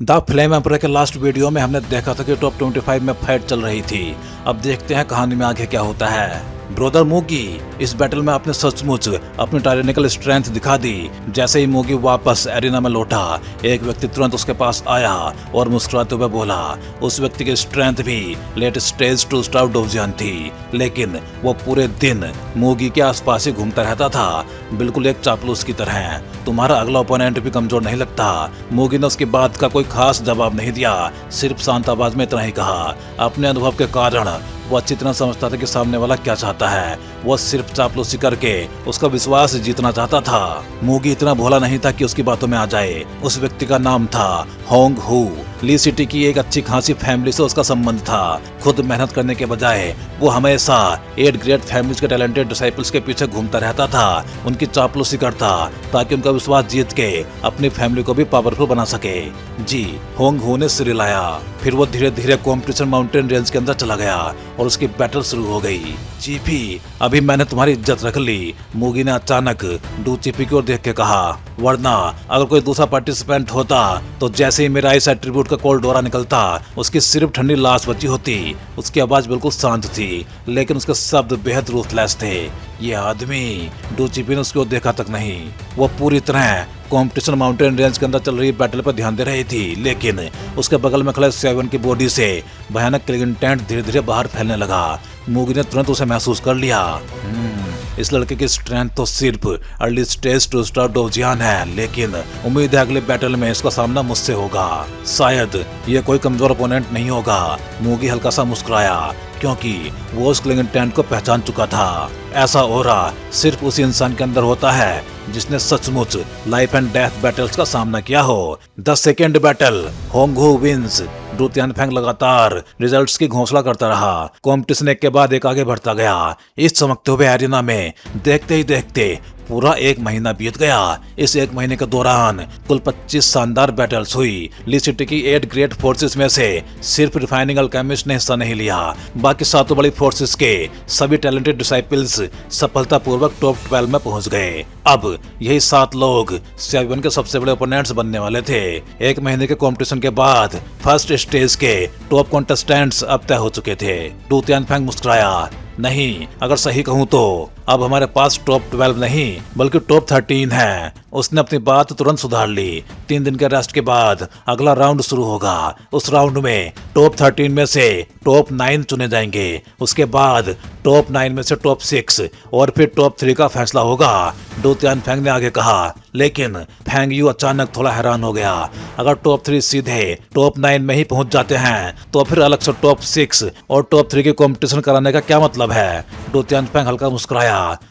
The flame emperor के last video में हमने देखा था कि टॉप 25 में फाइट चल रही थी। अब देखते हैं कहानी में आगे क्या होता है। ब्रदर मूगी इस बैटल में आपने सचमुच अपनी टायरेनिकल स्ट्रेंथ दिखा दी। जैसे ही मूगी वापस एरिना में लौटा, एक व्यक्ति तुरंत उसके पास आया और मुस्कुराते हुए बोला। उस व्यक्ति की स्ट्रेंथ भी लेट स्टेज 2 स्टार डोजियन थी, लेकिन वो पूरे दिन मूगी के आसपास ही घूमता रहता था, बिल्कुल एक चापलूस की तरह। तुम्हारा अगला ओपोनेंट भी कमजोर नहीं लगता। मूगी ने उसकी बात का कोई खास जवाब नहीं दिया, सिर्फ शांत आवाज में इतना ही कहा। अपने अनुभव के कारण वो अच्छी तरह समझता था कि सामने वाला क्या चाहता है। वो सिर्फ चापलूसी करके उसका विश्वास जीतना चाहता था। मूगी इतना भोला नहीं था कि उसकी बातों में आ जाए। उस व्यक्ति का नाम था होंग हू। ली सिटी की एक अच्छी खासी फैमिली से उसका संबंध था। खुद मेहनत करने के बजाय वो हमेशा 8 ग्रेट फैमिलीज के टैलेंटेड डिसाइपल्स के पीछे घूमता रहता था, उनकी चापलूसी करता ताकि उनका विश्वास जीत के अपनी फैमिली को भी पावरफुल बना सके। जी, होंग हू ने सिर हिलाया। फिर वो धीरे धीरे कॉम्पिटिशन माउंटेन रेंज के अंदर चला गया और उसकी बैटल शुरू हो गई। चीपी, अभी मैंने तुम्हारी इज्जत रख ली, मूगी ने अचानक डू चीपी की ओर देख के कहा। वरना अगर कोई दूसरा पार्टिसिपेंट होता तो जैसे ही मेरा इस एट्रीब्यूट का कोल्ड डोरा निकलता, उसकी सिर्फ ठंडी लाश बची होती। उसकी आवाज बिल्कुल शांत थी, लेकिन उसके शब्द बेहद रूथलेस थे। ये आदमी, डू चीपी ने उसकी ओर देखा तक नहीं। वो पूरी तरह कॉम्पिटिशन माउंटेन रेंज के अंदर चल रही बैटल पर ध्यान दे रही थी, लेकिन उसके बगल में खड़े सेवन की बॉडी से भयानक क्लिंगन टेंट धीरे धीरे बाहर फैलने लगा। मूगी ने तुरंत उसे महसूस कर लिया। इस लड़के की स्ट्रेंथ तो सिर्फ अर्ली स्टेज 2 स्टार डोजियन है, लेकिन उम्मीद है अगले बैटल में इसका सामना मुझसे होगा। शायद ये कोई कमजोर ओपोनेंट नहीं होगा। मूगी हल्का सा मुस्कुराया, क्योंकि वो उस क्लिंगन टेंट को पहचान चुका था। ऐसा ऑरा सिर्फ उसी इंसान के अंदर होता है जिसने सचमुच लाइफ एंड डेथ बैटल्स का सामना किया हो। The second battle, Hong who wins. डू तियानफेंग लगातार रिजल्ट्स की घोषणा करता रहा। कॉम्पिटिशन एक के बाद एक आगे बढ़ता गया। इस चमकते हुए एरिना में देखते ही देखते पूरा 1 महीना बीत गया। इस 1 महीने के दौरान कुल 25 शानदार बैटल्स हुई। ली सिटी की 8 ग्रेट फोर्सेस में से सिर्फ रिफाइनिंग अल्केमिस्ट ने हिस्सा नहीं लिया, बाकी 7 बड़ी फोर्सेस के सभी टैलेंटेड डिसाइपल्स सफलतापूर्वक टॉप 12 में पहुंच गए। अब यही 7 लोग सेवन के सबसे बड़े ओपोनेंट्स बनने वाले थे। 1 महीने के कंपटीशन के बाद फर्स्ट स्टेज के टॉप कॉन्टेस्टेंट्स अब तय हो चुके थे। डू तियानफेंग मुस्कुराया। नहीं, अगर सही कहूं तो अब हमारे पास टॉप 12 नहीं बल्कि टॉप 13 है। उसने अपनी बात तुरंत सुधार ली। 3 दिन के रेस्ट के बाद अगला राउंड शुरू होगा। उस राउंड में टॉप 13 में से टॉप 9 चुने जाएंगे। उसके बाद टॉप 9 में से टॉप 6 और फिर टॉप 3 का फैसला होगा। डू तियानफेंग ने आगे कहा, लेकिन फेंग यू अचानक थोड़ा हैरान हो गया। अगर टॉप 3 सीधे टॉप 9 में ही पहुंच जाते हैं तो फिर अलग से टॉप 6 और टॉप 3 की कंपटीशन कराने का क्या मतलब है? डू तियानफेंग हल्का मुस्कुराया।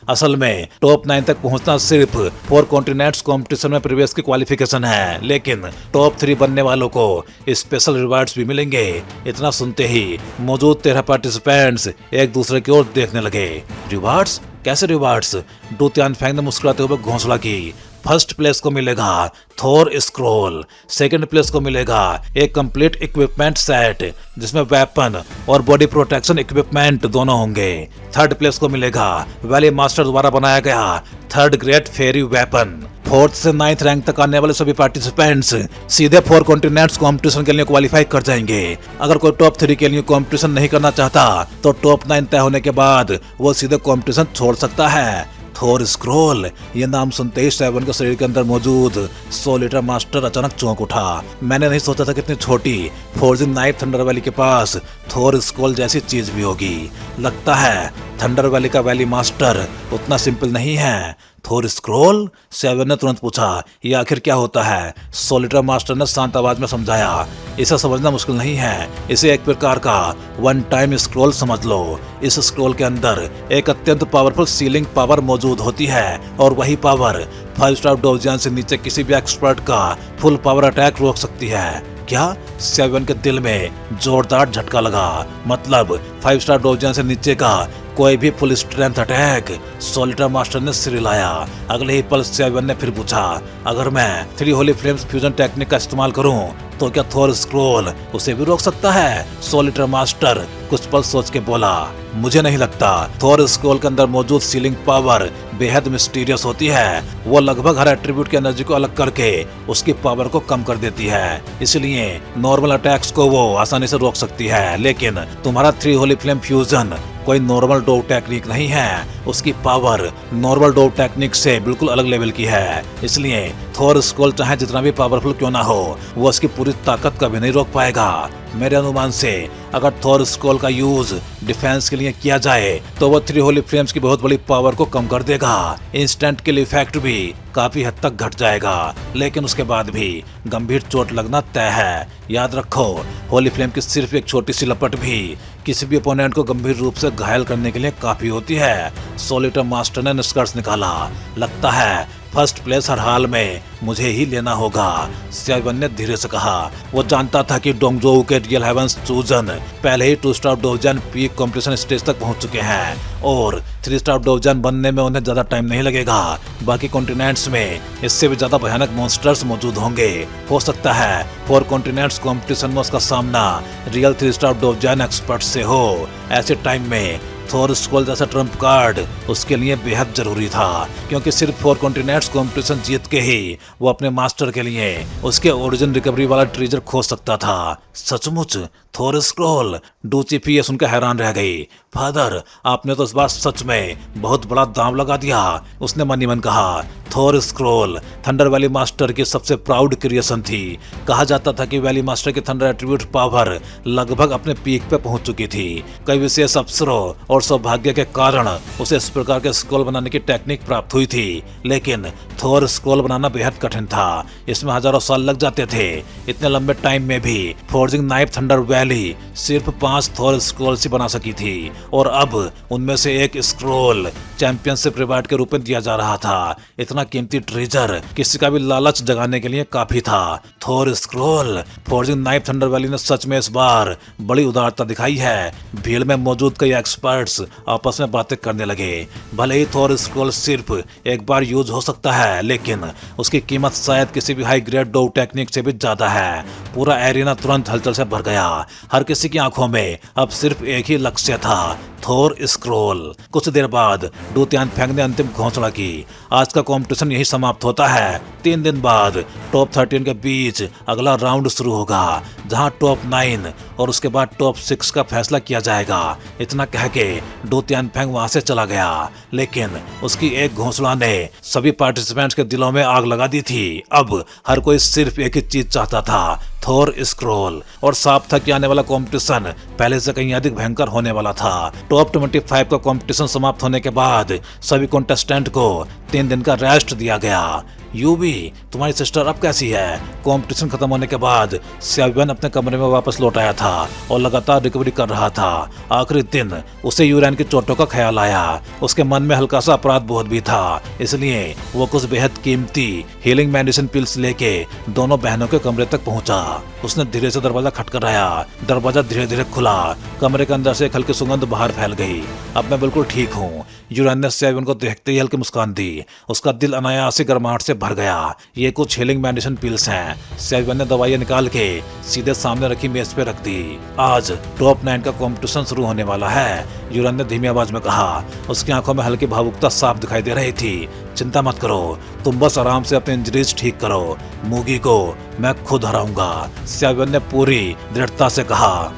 असल में टॉप 9 तक पहुंचना सिर्फ 4 कॉन्टिनेंट्स कंपटीशन में प्रवेश की क्वालिफिकेशन है, लेकिन टॉप 3 बनने वालों को स्पेशल रिवार्ड्स भी मिलेंगे। इतना सुनते ही मौजूद 13 पार्टिसिपेंट्स एक दूसरे की ओर देखने लगे। रिवार्ड्स? कैसे रिवार्ड्स? डू तियानफेंग ने मुस्कुराते हुए घोषणा की। फर्स्ट प्लेस को मिलेगा थोर स्क्रोल। सेकंड प्लेस को मिलेगा एक कंप्लीट इक्विपमेंट सेट जिसमें वेपन और बॉडी प्रोटेक्शन इक्विपमेंट दोनों होंगे। थर्ड प्लेस को मिलेगा वैली मास्टर द्वारा बनाया गया थर्ड ग्रेट फेरी वेपन। 4th से 9th रैंक तक आने वाले सभी पार्टिसिपेंट्स सीधे 4 कॉन्टिनेंट्स कंपटीशन के लिए क्वालिफाई कर जाएंगे। अगर कोई टॉप 3 के लिए कंपटीशन नहीं करना चाहता तो टॉप 9 तय होने के बाद वो सीधे कंपटीशन छोड़ सकता है। थोर स्क्रोल, ये नाम सुनते ही सेवन के शरीर के अंदर मौजूद 100 लीटर मास्टर अचानक चौंक उठा। मैंने नहीं सोचा था कि इतनी छोटी फोर्जिंग नाइफ थंडर वैली के पास थोर स्क्रोल जैसी चीज भी होगी। लगता है थंडर वैली का वैली मास्टर उतना सिंपल नहीं है। थोर स्क्रोल? सेवन ने तुरंत पूछा, ये आखिर क्या होता है? 100 लीटर मास्टर ने शांत आवाज में समझाया। इसे समझना मुश्किल नहीं है। इसे एक प्रकार का वन टाइम स्क्रोल समझ लो। इस स्क्रोल के अंदर एक अत्यंत पावरफुल सीलिंग पावर मौजूद होती है और वही पावर 5 स्टार डोजियन से नीचे किसी भी एक्सपर्ट का फुल पावर अटैक रोक सकती है। क्या? सेवन के दिल में जोरदार झटका लगा। मतलब 5 स्टार डोजियन से नीचे का कोई भी full strength attack? 100 litre master ने सिर हिलाया। अगले ही पल सेवन ने फिर पूछा, अगर मैं 3 होली फ्लेम्स फ्यूजन टेक्निक का इस्तेमाल करूं तो क्या थोर स्क्रोल उसे भी रोक सकता है? 100 लीटर मास्टर कुछ पल सोच के बोला, मुझे नहीं लगता। थोर स्क्रोल के अंदर मौजूद सीलिंग पावर बेहद मिस्टीरियस होती है। वो लगभग हर एट्रीब्यूट की एनर्जी को अलग करके उसकी पावर को कम कर देती है, इसलिए नॉर्मल अटैक्स को वो आसानी से रोक सकती है। लेकिन तुम्हारा 3 होली फ्लेम फ्यूजन कोई नॉर्मल डोव टेक्निक नहीं है, उसकी पावर नॉर्मल डोव टेक्निक से बिल्कुल अलग लेवल की है। इसलिए थोर स्क्रॉल चाहे जितना भी पावरफुल क्यों ना हो, वो उसकी पूरी ताकत कभी नहीं रोक पाएगा। मेरे अनुमान से अगर थोर स्क्रॉल का यूज डिफेंस के लिए किया जाए तो वो 3 होली फ्लेम्स की बहुत बड़ी पावर को कम कर देगा। इंस्टेंट किल इफेक्ट भी काफी हद तक घट जाएगा, लेकिन उसके बाद भी गंभीर चोट लगना तय है। याद रखो, होली फ्लेम की सिर्फ एक छोटी सी लपट भी किसी भी ओपोनेंट को गंभीर रूप से घायल करने के लिए काफी होती है। सोलिटर मास्टर ने निष्कर्ष निकाला। लगता है फर्स्ट प्लेस हर हाल में मुझे ही लेना होगा, सेवन ने धीरे से कहा। वो जानता था कि डोंगजोऊ के रियल हेवंस चूजन पहले ही 2 स्टार डोवजन पीक कॉम्पिटिशन स्टेज तक पहुंच चुके हैं और 3 स्टार डोवजन बनने में उन्हें ज्यादा टाइम नहीं लगेगा। बाकी कॉन्टिनेंट्स में इससे भी ज्यादा भयानक मॉन्स्टर्स मौजूद होंगे। हो सकता है 4 कॉन्टिनेंट्स कॉम्पिटिशन में उसका सामना रियल 3 स्टार डोवजन एक्सपर्ट से हो। ऐसे टाइम में थोर स्क्रॉल जैसा ट्रम्प कार्ड उसके लिए बेहद जरूरी था, क्योंकि सिर्फ 4 कॉन्टिनेंट्स कॉम्पिटिशन जीत के ही वो अपने मास्टर के लिए उसके ओरिजिन रिकवरी वाला ट्रेजर खोज सकता था। सचमुच थोर स्क्रॉल? डूचिफी ये सुनकर हैरान रह गई। फादर, आपने तो इस बार सच में बहुत बड़ा दांव लगा दिया, उसने मन ही मन कहा। थोर स्क्रॉल थंडर वैली मास्टर की सबसे प्राउड क्रिएशन थी। कहा जाता था कि वैली मास्टर की थंडर एट्रीब्यूट पावर लगभग अपने पीक पे पहुंच चुकी थी। कई विशेष अफसरों और सौभाग्य के कारण उसे इस प्रकार के स्क्रॉल बनाने की टेक्निक प्राप्त हुई थी, लेकिन थोर स्क्रॉल बनाना बेहद कठिन था। इसमें हजारों साल लग जाते थे। इतने लंबे टाइम में भी फोर्जिंग नाइफ थंडर वैली सिर्फ 5 थोर स्क्रॉल ही बना सकी थी, और अब उनमें से एक स्क्रॉल चैंपियनशिप रिवार्ड के रूप में दिया जा रहा था। इतना कीमती ट्रेजर किसी का भी लालच जगाने के लिए काफी था। Thor scroll? Forging knife thunder valley ने सच में इस बार बड़ी उदारता दिखाई है। भीड़ में मौजूद कई एक्सपर्ट्स आपस में बातें करने लगे। भले ही थोर स्क्रॉल सिर्फ एक बार यूज हो सकता है, लेकिन उसकी कीमत शायद किसी भी हाई ग्रेड डोव टेक्निक से भी ज्यादा है। पूरा एरिना तुरंत हलचल से भर गया। हर किसी की आंखों में अब सिर्फ एक ही लक्ष्य था, थोर स्क्रॉल। कुछ देर बाद डू तियानफेंग ने अंतिम घोषणा की। आज का कंपटीशन यही समाप्त होता है। 3 दिन बाद टॉप 13 के बीच अगला राउंड शुरू होगा, जहां टॉप 9 और उसके बाद टॉप 6 का फैसला किया जाएगा। इतना कह के डू तियानफेंग वहां से चला गया, लेकिन उसकी एक घोषणा ने सभी पार्टिसिपेंट्स के दिलों में आग लगा दी थी। अब हर कोई सिर्फ एक ही चीज चाहता था, थोर स्क्रॉल। और साफ था कि आने वाला कंपटीशन पहले से कहीं अधिक भयंकर होने वाला था। टॉप 25 का कंपटीशन समाप्त होने के बाद सभी कंटेस्टेंट को 3 दिन का रेस्ट दिया गया। यूबी, तुम्हारी सिस्टर अब कैसी है? कंपटीशन खत्म होने के बाद सेवन अपने कमरे में वापस लौट आया था और लगातार रिकवरी कर रहा था। आखिरी दिन उसे यूरेन की चोटों का ख्याल आया। उसके मन में हल्का सा अपराध बोध भी था, इसलिए वो कुछ बेहद कीमती हीलिंग मेडिसिन पिल्स लेके दोनों बहनों के कमरे तक पहुंचा। उसने धीरे से दरवाजा खटखटाया। दरवाजा धीरे धीरे खुला। कमरे के अंदर से एक हल्की सुगंध बाहर फैल गई। अब मैं बिल्कुल ठीक हूँ। यूरेन ने सेवन को देखते ही हल्की मुस्कान दी। उसका दिल अनायास ही गर्माहट से भर गया। ये कुछ हीलिंग मेडिसिन पिल्स हैं। सेवन ने दवाइयां निकाल के सीधे सामने रखी मेज पे रख दी। आज टॉप 9 का कंपटीशन शुरू होने वाला है, यूरेन ने धीमी आवाज में कहा। उसकी आंखों में हल्की भावुकता साफ दिखाई दे रही थी। चिंता मत करो, तुम बस आराम से अपनी इंजरीज ठीक करो। मूगी को मैं खुद हराऊंगा, सेवन ने पूरी दृढ़ता से कहा।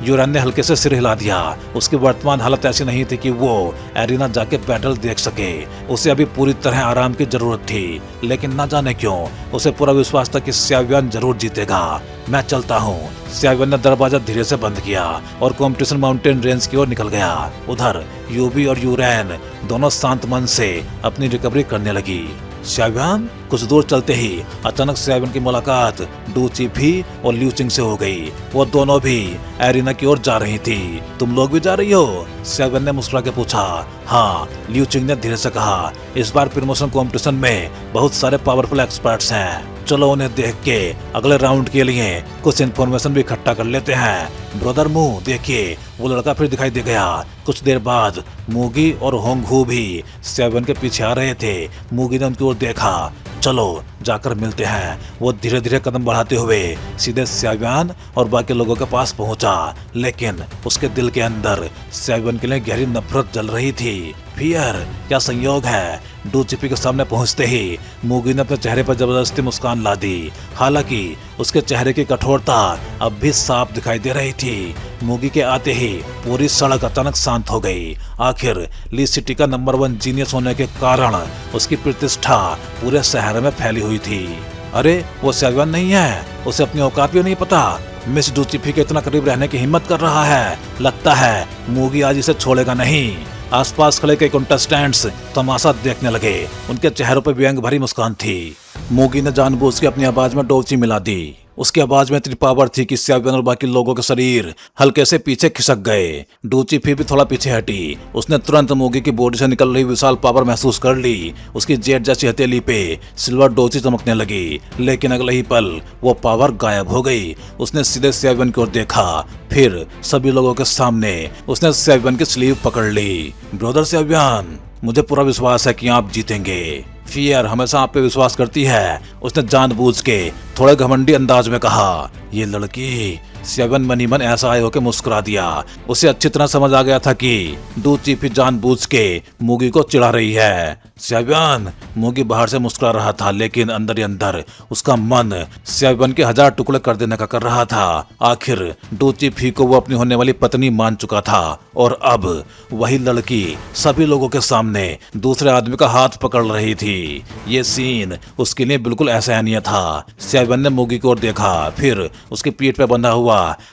यूरेन ने हल्के से सिर हिला दिया। उसकी वर्तमान हालत ऐसी नहीं थी कि वो एरिना जाके बैटल देख सके। उसे अभी पूरी तरह आराम की जरूरत थी, लेकिन न जाने क्यों उसे पूरा विश्वास था कि सेवन जरूर जीतेगा। मैं चलता हूँ। सेवन ने दरवाजा धीरे से बंद किया और कंपटीशन माउंटेन रेंज की ओर निकल गया। उधर यूबी और यूरेन दोनों शांत मन से अपनी रिकवरी करने लगी। सेवन? कुछ दूर चलते ही अचानक सेवन की मुलाकात डू चिफी और लिu चिंग से हो गई। वो दोनों भी एरिना की ओर जा रही थी। तुम लोग भी जा रही हो? सेवन ने मुस्कुरा के पूछा। हाँ, लिu चिंग ने धीरे से कहा। इस बार प्रमोशन कंपटीशन में बहुत सारे पावरफुल एक्सपर्ट्स हैं। चलो उन्हें देख के अगले राउंड के लिए कुछ इन्फॉर्मेशन भी इकट्ठा कर लेते हैं। ब्रदर मू, देखिए वो लड़का फिर दिखाई दे गया। कुछ देर बाद मूगी और होंगहू भी सेवन के पीछे आ रहे थे। मूगी ने उनकी ओर देखा। चलो जाकर मिलते हैं। वो धीरे धीरे कदम बढ़ाते हुए सीधे स्याबियान और बाकी लोगों के पास पहुंचा, लेकिन उसके दिल के अंदर स्याबियान के लिए गहरी नफरत जल रही थी। फियर, क्या संयोग है। डू चिपी के सामने पहुंचते ही मूगी ने अपने चेहरे पर जबरदस्ती मुस्कान ला दी। हालांकि उसके चेहरे की कठोरता अब भी साफ दिखाई दे रही थी। मूगी के आते ही पूरी सड़क अचानक शांत हो गई। आखिर ली सिटी का नंबर 1 जीनियस होने के कारण उसकी प्रतिष्ठा पूरे शहर में फैली हुई थी। अरे वो स्याबियान नहीं है, उसे अपनी औकात भी नहीं पता। मिस डू चिपी के इतना करीब रहने की हिम्मत कर रहा है। लगता है मूगी आज इसे छोड़ेगा नहीं। आसपास खड़े कई कंटेस्टेंट्स तमाशा देखने लगे। उनके चेहरों पर व्यंग भरी मुस्कान थी। मूगी ने जानबूझ के अपनी आवाज में डोची मिला दी। उसकी आवाज में इतनी पावर थी कि स्याबियान और बाकी लोगों के शरीर हल्के से पीछे खिसक गए। डू चिपी भी थोड़ा पीछे हटी। उसने तुरंत मूगी की बॉडी से निकल रही विशाल पावर महसूस कर ली। उसकी जेट जैसी हथेली पे सिल्वर डोची चमकने लगी, लेकिन अगले ही पल वो पावर गायब हो गई। उसने सीधे स्याबियान की ओर देखा, फिर सभी लोगों के सामने उसने स्याबियान की स्लीव पकड़ ली। ब्रदर स्याबियान, मुझे पूरा विश्वास है कि आप जीतेंगे। फियर हमेशा आप पे विश्वास करती है, उसने जानबूझ के थोड़े घमंडी अंदाज में कहा। ये लड़की स्याबियान मनी मन ऐसा आए होकर मुस्कुरा दिया। उसे अच्छी तरह समझ आ गया था कि डू चिपी जानबूझ के मूगी को चिढ़ा रही है। स्याबियान, मूगी बाहर से मुस्कुरा रहा था, लेकिन अंदर ही अंदर उसका मन स्याबियान के 1000 टुकड़े कर देने का कर रहा था। आखिर डू चिपी को वो अपनी होने वाली पत्नी मान चुका था, और अब वही लड़की सभी लोगों के सामने दूसरे आदमी का हाथ पकड़ रही थी। ये सीन उसके लिए बिल्कुल असहनीय था। स्याबियान ने मूगी की ओर देखा, फिर उसकी पीठ पे बंधा हुआ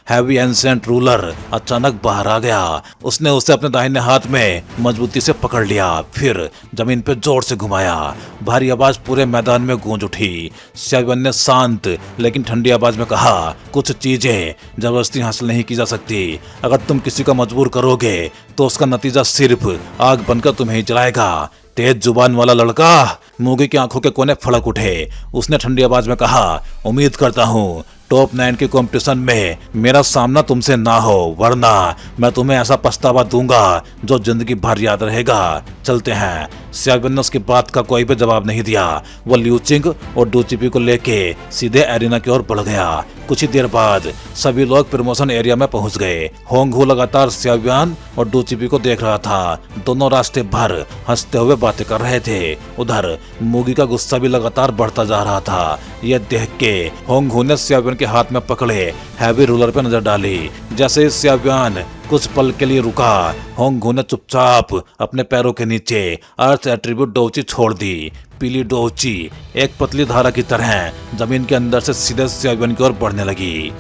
हैवी एंसेंट रूलर अचानक बाहर आ गया। उसने उसे अपने दाहिने हाथ में मजबूती से पकड़ लिया, फिर जमीन पे जोर से घुमाया। भारी आवाज पूरे मैदान में गूंज उठी। स्याबियान ने शांत लेकिन ठंडी आवाज में कहा, कुछ चीजें जबरदस्ती हासिल नहीं की जा सकती। अगर तुम किसी को मजबूर करोगे तो उसका नतीजा सिर्फ आग बनकर तुम्हें ही जलाएगा। तेज जुबान वाला लड़का। मूगी की आंखों के कोने फड़क उठे। उसने ठंडी आवाज में कहा, उम्मीद करता हूँ टॉप 9 के कंपटीशन में मेरा सामना तुमसे ना हो, वरना मैं तुम्हें ऐसा पछतावा दूंगा जो जिंदगी भर याद रहेगा। चलते हैं। स्याबियान ने उसकी बात का कोई भी जवाब नहीं दिया। वो लिू चिंग और डू चिपी को लेके सीधे एरिना की ओर बढ़ गया। कुछ ही देर बाद सभी लोग प्रमोशन एरिया में पहुंच गए। होंगहू लगातार स्याबियान और डू चिपी को देख रहा था। दोनों रास्ते भर हंसते हुए बातें कर रहे थे। उधर मूगी का गुस्सा भी लगातार बढ़ता जा रहा था। यह देख के होंगहू ने स्याबियान के हाथ में पकड़े हैवी रूलर पे नजर डाली। जैसे ही स्याबियान कुछ पल के लिए रुका, होंगहू ने चुपचाप अपने पैरों के नीचे अर्थ एट्रीब्यूट डोची छोड़ दी। पीली डोची एक पतली धारा की तरह जमीन के अंदर से सीधे स्याबियान की ओर बढ़ने लगी।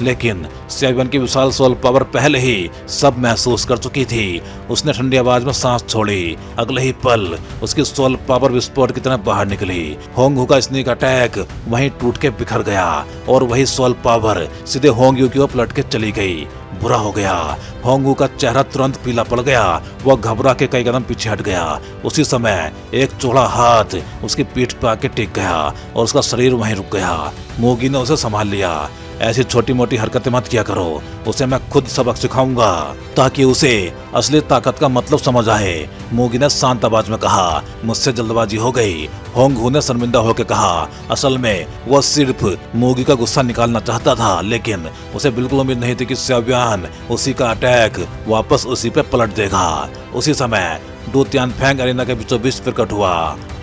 लेकिन स्याबियान की विशाल सोल पावर पहले ही सब महसूस कर चुकी थी। उसने ठंडी आवाज में सांस छोड़ी। अगले ही पल उसकी सोल पावर विस्फोट की तरह बाहर निकली। होंगहू का स्नीक अटैक वहीं टूट के बिखर गया, और वही सोल पावर सीधे होंगयू की ओर पलट के चली गई। बुरा हो गया। होंगहू का चेहरा तुरंत पीला पड़ गया। वह घबरा के कई कदम पीछे हट गया। उसी समय एक चौड़ा हाथ उसकी पीठ पर आके टिक गया और उसका शरीर वहीं रुक गया। मूगी ने उसे संभाल लिया। ऐसी छोटी मोटी हरकतें मत किया करो, उसे मैं खुद सबक सिखाऊंगा ताकि उसे असली ताकत का मतलब समझ आए। मूगी ने शांत आवाज में कहा, मुझसे जल्दबाजी हो गई। होंगहू ने शर्मिंदा होकर कहा, असल में वह सिर्फ मूगी का गुस्सा निकालना चाहता था, लेकिन उसे बिल्कुल उम्मीद नहीं थी कि स्याबियान उसी का अटैक वापस उसी पे पलट देगा। उसी समय डू तियानफेंग एरिना के बीचों बीच प्रकट हुआ।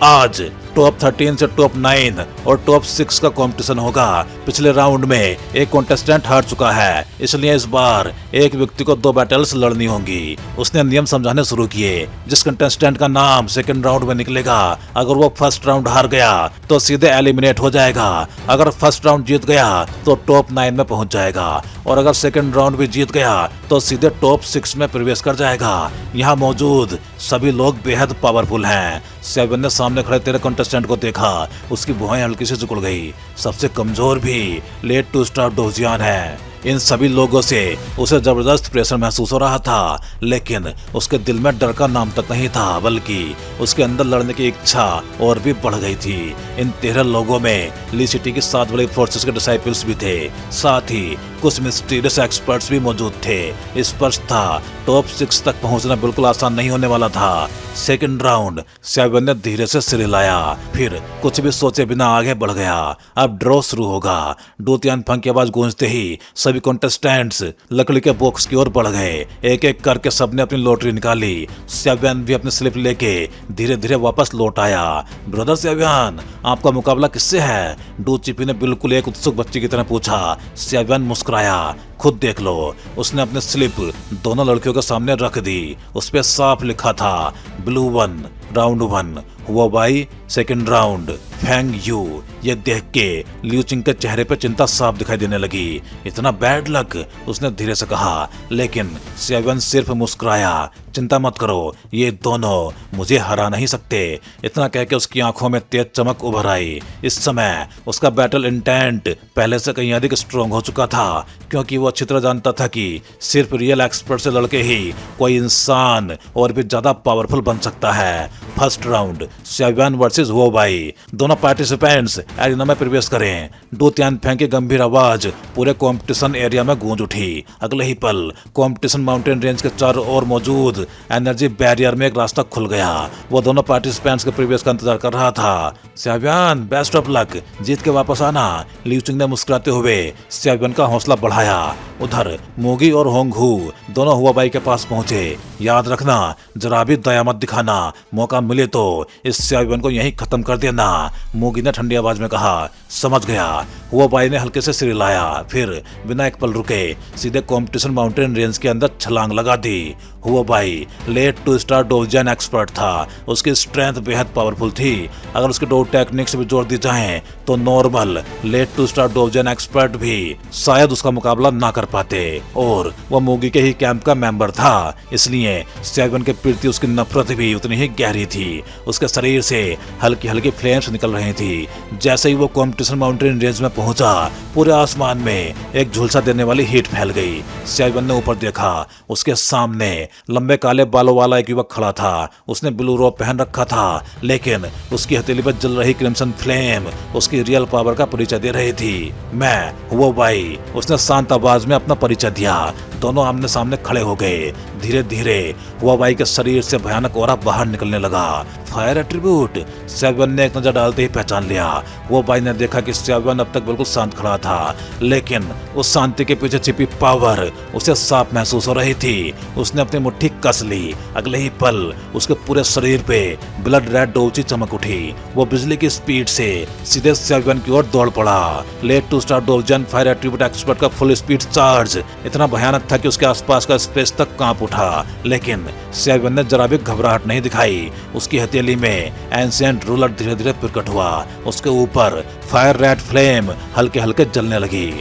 आज टॉप 13 से टॉप 9 और टॉप 6 का कंपटीशन होगा। पिछले राउंड में एक कंटेस्टेंट हार चुका है, इसलिए इस बार एक व्यक्ति को 2 बैटल्स लड़नी होंगी। उसने नियम समझाने शुरू किए। जिस कंटेस्टेंट का नाम सेकंड राउंड में निकलेगा, अगर वो फर्स्ट राउंड हार गया तो सीधे एलिमिनेट हो जाएगा। अगर फर्स्ट राउंड जीत गया तो टॉप 9 में पहुंच जाएगा, और अगर सेकंड राउंड भी जीत गया तो सीधे टॉप 6 में प्रवेश कर जाएगा। यहाँ मौजूद सभी लोग बेहद पावरफुल हैं। स्याबियान ने सामने खड़े तेरे कंटेस्टेंट को देखा। उसकी भुआएं हल्की से सिकुड़ गई। सबसे कमजोर भी लेट टू स्टार डोजियान है। इन सभी लोगों से उसे जबरदस्त प्रेशर महसूस हो रहा था, लेकिन उसके दिल में डर का नाम तक नहीं था, बल्कि उसके अंदर लड़ने की इच्छा और भी बढ़ गई थी। इन 13 लोगों में ली सिटी की 7 बड़ी फोर्सेस के डिसाइपल्स भी थे। साथ ही कुछ मिस्टीरियस एक्सपर्ट्स भी मौजूद थे। स्पष्ट था टॉप 6 तक पहुंचना बिल्कुल आसान नहीं होने वाला था। Second round. सेवन ने धीरे से सिर हिलाया, फिर कुछ भी सोचे बिना आगे बढ़ गया। अब ड्रॉ शुरू होगा। डू तियानफंग की आवाज गूंजते ही सभी कॉन्टेस्टेंट्स लकड़ी के बॉक्स की ओर बढ़ गए। एक एक करके सबने अपनी लॉटरी निकाली। सेवन भी अपनी स्लिप लेके धीरे धीरे वापस लौट आया। ब्रदर सेवन, आपका मुकाबला किससे है? डू चिपी ने बिल्कुल एक उत्सुक बच्चे की तरह पूछा। सेवन मुस्कुराया। खुद देख लो। उसने अपनी स्लिप दोनों लड़कियों के सामने रख दी। उस पे साफ लिखा था ब्लू 1 राउंड 1, हुआ बाई सेकंड राउंड फैंग यू। ये देख के लियू चिंग के चेहरे पे चिंता साफ दिखाई देने लगी। इतना बैड लक, उसने धीरे से कहा, लेकिन सेवन सिर्फ मुस्कुराया। चिंता मत करो, ये दोनों मुझे हरा नहीं सकते। इतना कह के उसकी आंखों में तेज चमक उभर आई। इस समय उसका बैटल इंटेंट पहले से कहीं अधिक स्ट्रांग हो चुका था, क्योंकि वो अच्छी तरह जानता था कि सिर्फ रियल एक्सपर्ट से लड़के ही कोई इंसान और भी ज्यादा पावरफुल बन सकता है। फर्स्ट राउंड सेवन वर्सेस वो बाई। दोनों पार्टिसिपेंट्स एरिना में प्रवेश करें। डू तियानफेंग की गंभीर आवाज पूरे कंपटीशन एरिया में गूंज उठी। अगले ही पल कंपटीशन माउंटेन रेंज के चारों ओर मौजूद एनर्जी बैरियर में एक रास्ता खुल गया। वो दोनों पार्टिसिपेंट्स के प्रवेश का इंतजार कर रहा था। सेवन, बेस्ट ऑफ लक, जीत के वापस आना। लियू चिंग ने मुस्कुराते हुए सेवन का हौसला बढ़ाया। उधर मोगी और होंगहू दोनों हुआ बाई के पास पहुंचे। याद रखना, जरा भी दया मत दिखाना। मौका मिले तो इस सेवन को यहीं खत्म कर देना। मोगी ने ठंडी आवाज में कहा। समझ गया। हुआ बाई ने हल्के से सिर हिलाया, फिर बिना एक पल रुके सीधे कंपटीशन माउंटेन रेंज के अंदर छलांग लगा दी। हुआ बाई लेट टू स्टार डोवजन एक्सपर्ट था। उसकी स्ट्रेंथ बेहद पावरफुल थी। अगर उसके डो टेक्निक्स भी जोड़ दी जाएं तो नॉर्मल लेट टू स्टार डोवजन एक्सपर्ट भी शायद उसका मुकाबला ना कर पाते। और वह मोगी के ही कैंप का मेंबर था, इसलिए सेवन के प्रति उसकी नफरत भी उतनी ही गहरी थी। उसके शरीर से हल्की हल्की फ्लेम्स निकल रही थी। जैसे ही वो कंपटीशन माउंटेन रेंज में पहुंचा, पूरे आसमान में एक झुलसा देने वाली हीट फैल गई। सेवन ने ऊपर देखा। उसके सामने लंबे काले बालों वाला एक युवक खड़ा था। उसने ब्लू रोब पहन रखा था, लेकिन उसकी हथेली पर जल रही क्रिम्सन फ्लेम उसकी रियल पावर का परिचय दे रही थी। मैं हुआ बाई, उसने शांत आवाज में अपना परिचय दिया। दोनों आमने सामने खड़े हो गए। धीरे धीरे हुआ बाई के शरीर से भयानक ऑरा बाहर निकलने लगा। फायर एट्रीब्यूट, सेवन ने एक नजर डालते ही पहचान लिया। हुआ बाई ने देखा कि सेवन अब तक बिल्कुल शांत खड़ा था, लेकिन उस शांति के पीछे छिपी पावर उसे साफ महसूस हो रही थी। उसने अपनी मुट्ठी कस ली। अगले ही पल उसके पूरे शरीर पे ब्लड रेड डोची चमक उठी। वो बिजली की स्पीड से सीधे सेवन की ओर दौड़ पड़ा। लेट टू स्टार डोवजन फायर एट्रीब्यूट एक्सपर्ट का फुल स्पीड चार्ज इतना भयानक था कि उसके आसपास का स्पेस तक कांप उठा, लेकिन सेवन ने जरा भी घबराहट नहीं दिखाई। उसकी हथेली में एंशिएंट रूलर धीरे धीरे प्रकट हुआ। उसके ऊपर फायर रेड फ्लेम हल्के हल्के जलने लगी।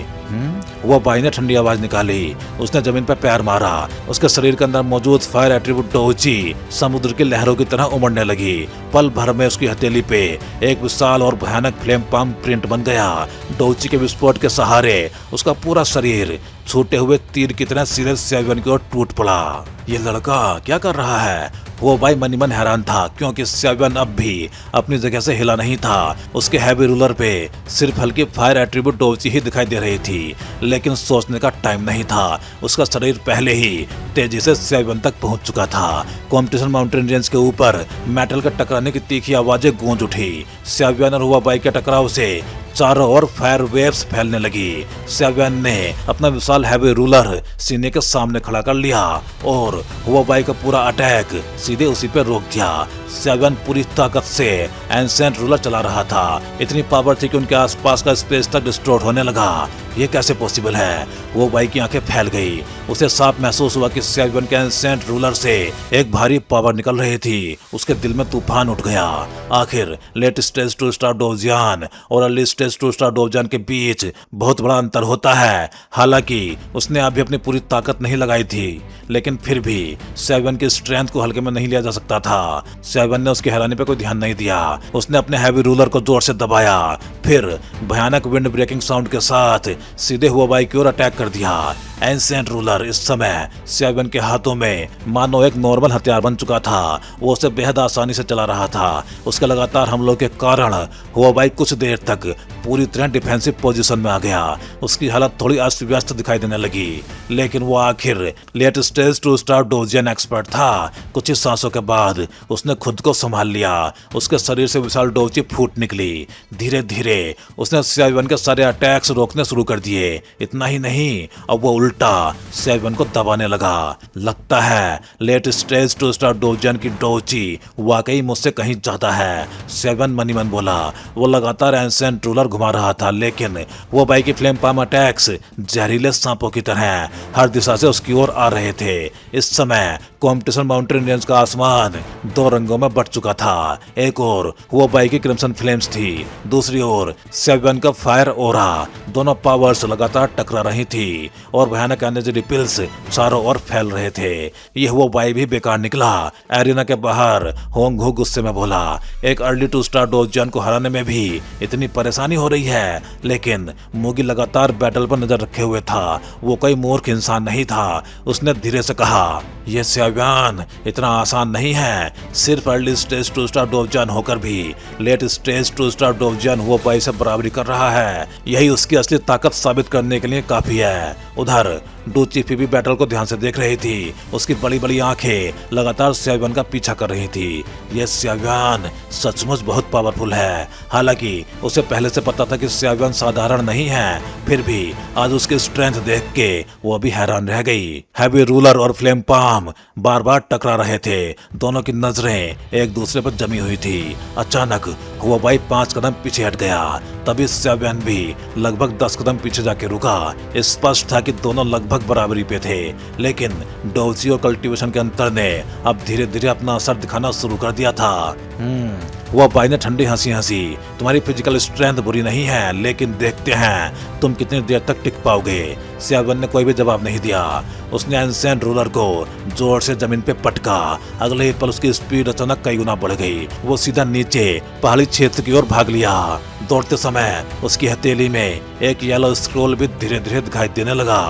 वो बाई ने ठंडी आवाज निकाली। उसने जमीन पर पैर मारा। उसके शरीर के अंदर मौजूद फायर एट्रीब्यूट डोची समुद्र की लहरों की तरह उमड़ने लगी। पल भर में उसकी हथेली पे एक विशाल और भयानक फ्लेम पाम प्रिंट बन गया। डोची के विस्फोट के सहारे उसका पूरा शरीर छूटे हुए तीर की तरह सीधे सेवन की ओर टूट पड़ा। ये लड़का क्या कर रहा है? वो भाई मनी मन हैरान था, क्योंकि सेवन अब भी अपनी जगह से हिला नहीं था। उसके हैवी रूलर पे सिर्फ हल्की फायर एट्रीब्यूट डोची ही दिखाई दे रही थी, लेकिन सोचने का टाइम नहीं था। उसका शरीर पहले ही तेजी से सेवन तक पहुंच चुका था। कॉम्पिटिशन माउंटेन रेंज के ऊपर मेटल के टकराने की तीखी आवाजें गूंज उठी। सेवन और हुआ बाई के टकराव से चारों ओर फायर वेव्स फैलने लगी। सेवन ने अपना विशाल हैवी रूलर सीने के सामने खड़ा कर लिया और हुआ बाई का पूरा अटैक सीधे उसी पे रोक दिया। सेवन पूरी ताकत से एंशिएंट रूलर चला रहा था। इतनी पावर थी कि उनके आसपास का स्पेस तक डिस्टॉर्ट होने लगा। ये कैसे पॉसिबल है? वो बाई की आंखें फैल गई। उसे साफ महसूस हुआ कि सेवन के एंशिएंट रूलर से एक भारी पावर निकल रही थी। उसके दिल में तूफान उठ गया। आखिर लेट स्टेज टू स्टार डोवजान और अर्ली स्टेज टू स्टार डोवजान के बीच बहुत बड़ा अंतर होता है। हालांकि उसने अभी अपनी पूरी ताकत नहीं लगाई थी, लेकिन फिर भी सेवन की स्ट्रेंथ को हल्के में नहीं लिया जा सकता था। सेवन ने उसकी हैरानी पे कोई ध्यान नहीं दिया। उसने अपने हैवी रूलर को जोर से दबाया, फिर भयानक विंड ब्रेकिंग साउंड के साथ सीधे हुआ बाई की ओर अटैक कर दिया। एंशिएंट रूलर इस समय सेवन के हाथों में मानो एक नॉर्मल हथियार बन चुका था। वो उसे बेहद आसानी से चला रहा था। उसके लगातार हमलों के कारण हुआबाई कुछ देर तक पूरी तरह डिफेंसिव पोजीशन में आ गया। उसकी हालत थोड़ी अस्त व्यस्त दिखाई देने लगी, लेकिन वो आखिर लेट स्टेज 2 स्टार डोजियन एक्सपर्ट था। कुछ ही सांसों के बाद उसने खुद को संभाल लिया। उसके शरीर से विशाल डोजी फूट निकली। धीरे धीरे उसने सेवन के सारे अटैक्स रोकने शुरू कर दिए। इतना ही नहीं, अब वो उल्टा सेवन को दबाने लगा। लगता है लेट स्टेज 2 स्टार डोजियन की डोजी वाकई मुझसे कहीं ज्यादा है, सेवन मनी मन बोला। वो लगातार एंशिएंट रूलर घुमा रहा था, लेकिन वो बाई की फ्लेम पाम अटैक्स जहरीले सांपों की तरह हर दिशा से उसकी ओर आ रहे थे। इस समय कॉम्पिटिशन माउंटेन रेंज का आसमान दो रंगों में बट चुका था। एक ओर वो बाई की क्रिम्सन फ्लेम्स थी, दूसरी ओर सेवन का फायर ओरा। दोनों पावर्स लगातार टकरा रही थी और भयानक एनर्जी रिपल्स चारों ओर फैल रहे थे। यह वो बाई भी बेकार निकला। एरिना के बाहर होंग हो गुस्से में बोला, एक अर्ली 2 स्टार डोजियन को हराने में भी इतनी परेशानी हो रही है। लेकिन मूगी लगातार बैटल पर नजर रखे हुए था। वो कोई मूर्ख इंसान नहीं था। उसने धीरे से कहा, यह सेवन इतना आसान नहीं है। सिर्फ अर्ली स्टेज 2 स्टार डोजियन होकर भी लेट स्टेज 2 स्टार डोजियन वो बाई से बराबरी कर रहा है। यही उसकी असली ताकत साबित करने के लिए काफी है। उधर डूचीफी भी बैटल को ध्यान से देख रही थी। उसकी बड़ी बड़ी आंखें लगातार सेवन का पीछा कर रही थी। यह सेवन सचमुच बहुत पावरफुल है। हालांकि उसे पहले से पता था कि सेवन साधारण नहीं है, फिर भी आज उसकी स्ट्रेंथ देख के वो भी हैरान रह गई। हैवी रूलर और फ्लेम पाम बार बार टकरा रहे थे। दोनों की नजरें एक दूसरे पर जमी हुई थी। अचानक हुआ बाई 5 कदम पीछे हट गया। तभी सेवन भी लगभग 10 कदम पीछे जाके रुका। स्पष्ट था कि दोनों लगभग बराबरी पे थे, लेकिन डोजी और कल्टीवेशन के अंतर ने अब धीरे धीरे अपना असर दिखाना शुरू कर दिया था। वह बाई ने ठंडी हंसी हंसी, तुम्हारी फिजिकल स्ट्रेंथ बुरी नहीं है, लेकिन देखते हैं तुम कितनी देर तक टिक पाओगे। सेवन ने कोई भी जवाब नहीं दिया। उसने एंशिएंट रूलर को जोर से जमीन पे पटका। अगले ही पल उसकी स्पीड अचानक कई गुना बढ़ गई। वो सीधा नीचे पहाड़ी क्षेत्र की ओर भाग लिया। दौड़ते समय उसकी हथेली में एक येलो स्क्रोल भी धीरे धीरे दिखाई देने लगा।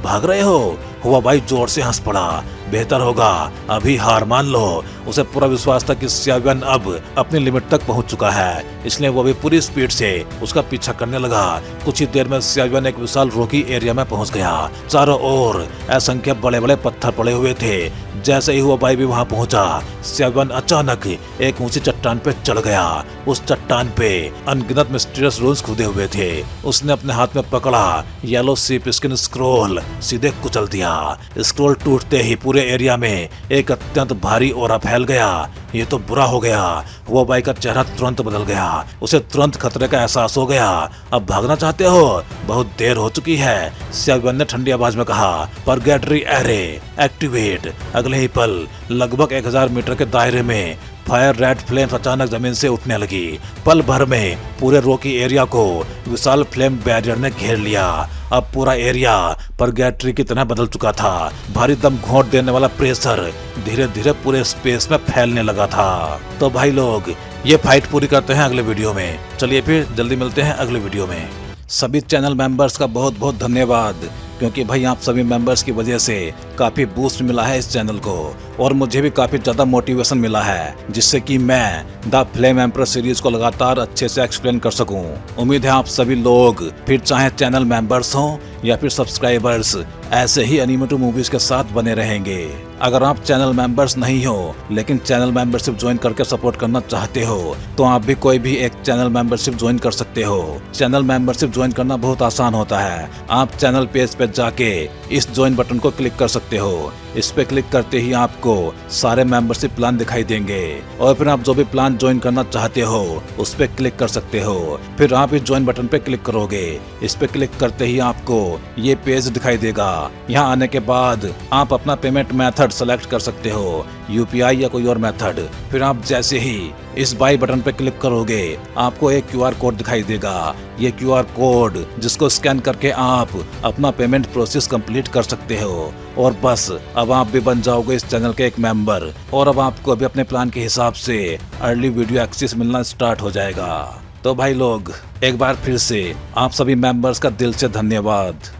भाग रहे हो? हुआ बाई जोर से हंस पड़ा। बेहतर होगा अभी हार मान लो। उसे पूरा विश्वास था कि सेवन अब अपनी लिमिट तक पहुंच चुका है, इसलिए वो भी पूरी स्पीड से उसका पीछा करने लगा। कुछ ही देर में सेवन एक विशाल रॉकी एरिया में पहुंच गया। चारों ओर असंख्य बड़े बड़े पत्थर पड़े हुए थे। जैसे ही हुआ बाई भी वहां पहुंचा, सेवन अचानक एक ऊंची चट्टान पे चढ़ गया। उस चट्टान पे अनगिनत मिस्टीरियस रून्स खुदे हुए थे। उसने अपने हाथ में पकड़ा येलो सीप स्किन स्क्रोल सीधे कुचल दिया। स्क्रोल टूटते ही पूरे एरिया में एक अत्यंत भारी ओरा फैल गया। ये तो बुरा हो गया। वो बाई का चेहरा तुरंत बदल गया। उसे तुरंत खतरे का एहसास हो गया। अब भागना चाहते हो? बहुत देर हो चुकी है, सेवन ने ठंडी आवाज में कहा। Purgatory array activate. अगले ही पल लगभग 1000 मीटर के दायरे में फायर रेड फ्लेम अचानक जमीन से उठने लगी। पल भर में पूरे रॉकी एरिया को विशाल फ्लेम बैरियर ने घेर लिया। अब पूरा एरिया परगेटरी की तरह बदल चुका था। भारी दम घोंट देने वाला प्रेशर धीरे धीरे पूरे स्पेस में फैलने लगा था। तो भाई लोग, ये फाइट पूरी करते हैं अगले वीडियो में। चलिए फिर जल्दी मिलते हैं अगले वीडियो में। सभी चैनल मेंबर्स का बहुत बहुत धन्यवाद, क्योंकि भाई आप सभी मेंबर्स की वजह से काफ़ी बूस्ट मिला है इस चैनल को, और मुझे भी काफ़ी ज़्यादा मोटिवेशन मिला है, जिससे कि मैं द फ्लेम एम्परर सीरीज को लगातार अच्छे से एक्सप्लेन कर सकूं। उम्मीद है आप सभी लोग, फिर चाहे चैनल मेंबर्स हों या फिर सब्सक्राइबर्स, ऐसे ही एनिमेटेड मूवीज के साथ बने रहेंगे। अगर आप चैनल मेंबर्स नहीं हो लेकिन चैनल मेंबरशिप ज्वाइन करके सपोर्ट करना चाहते हो, तो आप भी कोई भी एक चैनल मेंबरशिप ज्वाइन कर सकते हो। चैनल मेंबरशिप ज्वाइन करना बहुत आसान होता है। आप चैनल पेज पे जाके इस ज्वाइन बटन को क्लिक कर सकते हो। इस पे क्लिक करते ही आपको सारे मेंबरशिप प्लान दिखाई देंगे, और फिर आप जो भी प्लान ज्वाइन करना चाहते हो उस पे क्लिक कर सकते हो। फिर आप इस ज्वाइन बटन पे क्लिक करोगे। इस पे क्लिक करते ही आपको ये पेज दिखाई देगा। यहाँ आने के बाद आप अपना पेमेंट मेथड सेलेक्ट कर सकते हो, यूपीआई या कोई और मेथड। फिर आप जैसे ही इस बाई बटन पे क्लिक करोगे, आपको एक क्यूआर कोड दिखाई देगा। ये क्यूआर कोड जिसको स्कैन करके आप अपना पेमेंट प्रोसेस कंप्लीट कर सकते हो, और बस अब आप भी बन जाओगे इस चैनल के एक मेंबर, और अब आपको भी अपने प्लान के हिसाब से अर्ली वीडियो एक्सेस मिलना स्टार्ट हो जाएगा। तो भाई लोग, एक बार फिर से आप सभी मेंबर्स का दिल से धन्यवाद।